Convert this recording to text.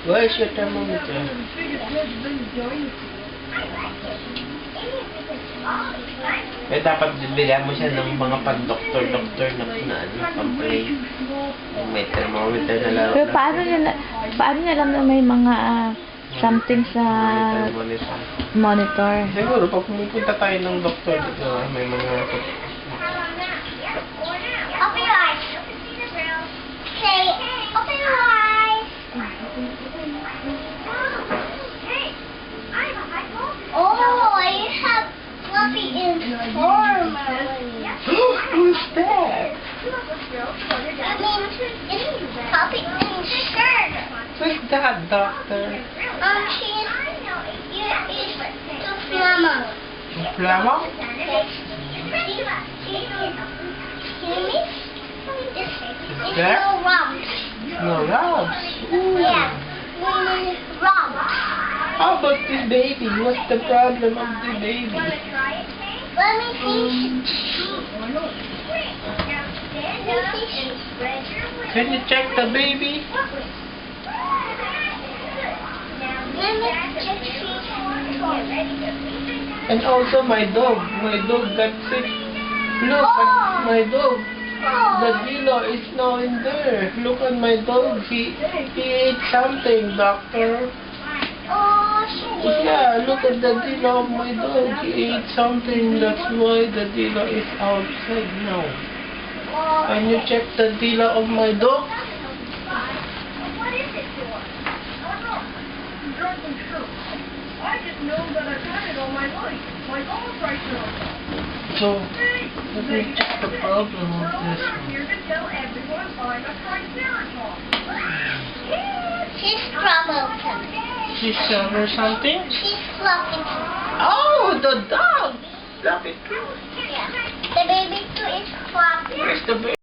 Where's your thermometer? Eh, dapat bibilihan mo siya ng mga pan-doktor-doktor na ano, pang-play. May thermometer na laro. Pero paano niya alam na may mga something sa monitor? Siguro, pag pumunta tayo ng doktor dito, may mga... Open your eyes. Say, open your eyes. Oh, you have fluffy informer. Who's that? I mean, it's fluffy in shirt. Who's that, doctor? She's to Flama. Flama? It's no rumps. No, Robs. Yeah, rumps. How about this baby? What's the problem of the baby? Let me see. Can you check the baby? Let me check. And also my dog. My dog got sick. Look at my dog. The dealer is now in there. Look at my dog. He ate something, doctor. Oh, Yeah, look at the dealer of my dog. He ate something. That's why the dealer is outside now. Can you check the dealer of my dog? What is it for? Drugs and fruit. I just know that I've had it all my life. My bones right now. So, let me check the problem of this I'm one. here to tell everyone I'm a Triceratops. she's troublesome. Sister or something? She's fluffy. Oh, the dog! Love it too. Yeah. The baby too is fluffy. Where's the baby?